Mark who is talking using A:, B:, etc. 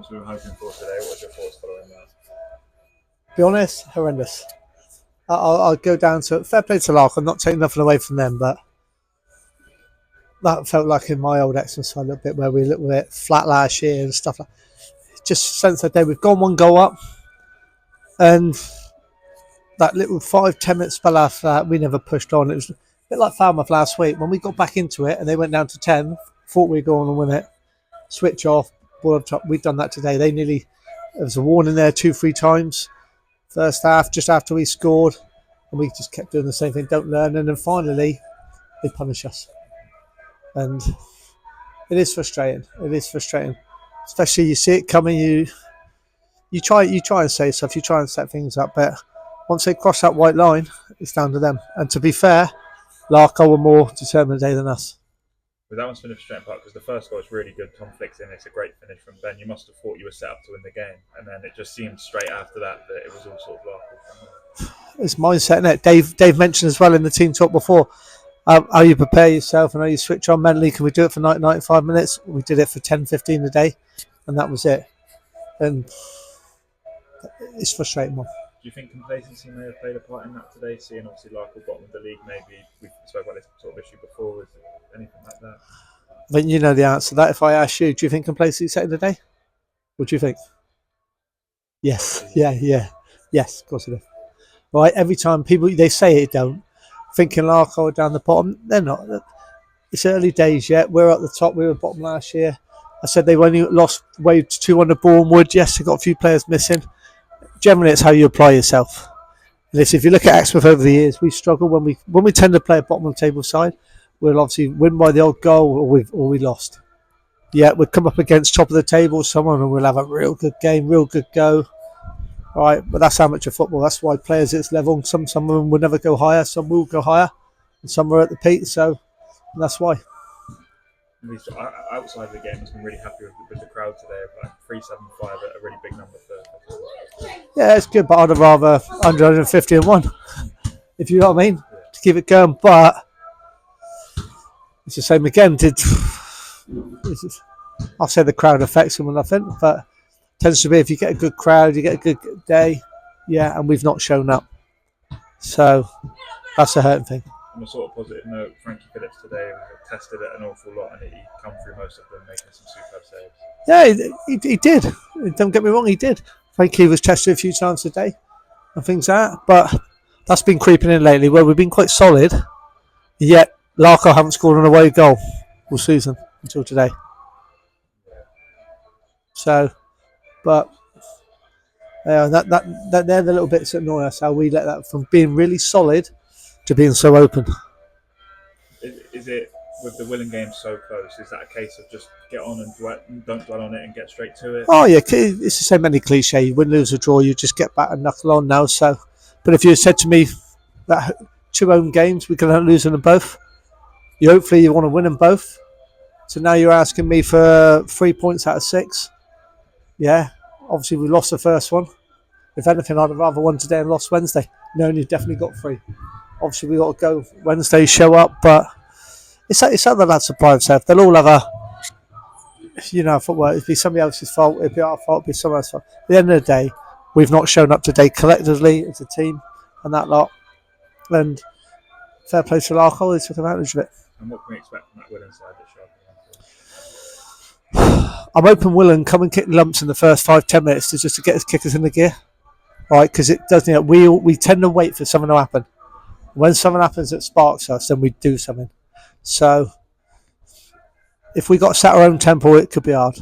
A: performance we were hoping for today. What was your thoughts following that?
B: Be honest, horrendous. I'll go down to fair play to Larkhall. I'm not taking nothing away from them, but that felt like in my old exercise a little bit where we were a little bit flat last year and stuff like that. Just sense that day we've gone one goal up, and that little 5-10 minute spell after that we never pushed on. It was a bit like Falmouth last week when we got back into it and they went down to 10, thought we'd go on and win it, switch off, ball up top. We've done that today. There was a warning there 2-3 times first half just after we scored, and we just kept doing the same thing, don't learn, and then finally they punish us. And it is frustrating. Especially you see it coming, you try and say stuff, you try and set things up, but once they cross that white line, it's down to them. And to be fair, Larkhall were more determined today than us.
A: But that one's finished straight apart because the first goal was really good. Tom flicks in. It's a great finish from Ben. You must have thought you were set up to win the game, and then it just seemed straight after that it was all sort of Larkhall.
B: It's mindset, isn't it? Dave mentioned as well in the team talk before. How you prepare yourself and how you switch on mentally. Can we do it for 95 minutes? We did it for 10-15 a day, and that was it. And it's frustrating one.
A: Do you think complacency may have played a part in that today? Seeing obviously Larkhall bottom of the league, maybe we spoke about this sort of issue before. Is there anything like that?
B: I think you know the answer to that. If I ask you, do you think complacency set in the day? What do you think? Yes. Yeah. Yes, of course it is. Right, every time people, they say it don't, thinking Larkhall down the bottom, they're not. It's early days yet. We're at the top. We were bottom last year. I said they've only lost waved 2 on the Bournemouth. Yes, they've got a few players missing. Generally, it's how you apply yourself. And if you look at Exmouth over the years, we struggle when we tend to play a bottom of the table side. We'll obviously win by the odd goal, or we lost. Yeah, we'll come up against top of the table someone, and we'll have a real good game, real good go. All right, but that's amateur football. That's why players at this level, some of them will never go higher, some will go higher, and some are at the peak. So that's why.
A: Outside of the game, I've been really happy with the crowd today. Like 375, a really big number for.
B: Yeah, it's good, but I'd have rather 150 and one, if you know what I mean, to keep it going. But it's the same again. I'll say the crowd affects them or nothing, but tends to be if you get a good crowd, you get a good day. Yeah, and we've not shown up, so that's a hurting thing.
A: On a sort of positive note, Frankie Phillips today tested it an awful lot, and he come through most of them, making some superb saves.
B: Yeah, he did. Don't get me wrong, he did. Frankie was tested a few times a day and things like that, but that's been creeping in lately where we've been quite solid, yet Larkhall haven't scored an away goal all season until today. So, but they're the little bits that annoy us, how we let that from being really solid to being so open.
A: Is it, with the Willen game so close, is that a case of just get on and don't dwell on it and get straight to it?
B: Oh yeah, it's the same any cliche. You win, lose or draw, you just get back and knuckle on now. So, but if you had said to me that 2 home games, we can lose them both. Hopefully you want to win them both. So now you're asking me for 3 points out of 6. Yeah, obviously we lost the first one. If anything, I'd have rather won today and lost Wednesday. No, you've definitely got 3. Obviously, we got to go Wednesday, show up, but it's other lads supply themselves. They'll all have footwork. It'd be somebody else's fault. It'd be our fault. It'd be someone else's fault. At the end of the day, we've not shown up today collectively as a team and that lot. And fair play to Larkhall, they took advantage of it.
A: And what can we expect from that Willen side that's sharp?
B: I'm hoping Willen come and kick lumps in the first 5-10 minutes just to get his kickers in the gear, right? Because it does. We tend to wait for something to happen. When something happens that sparks us, then we do something. So if we got set our own tempo, it could be hard.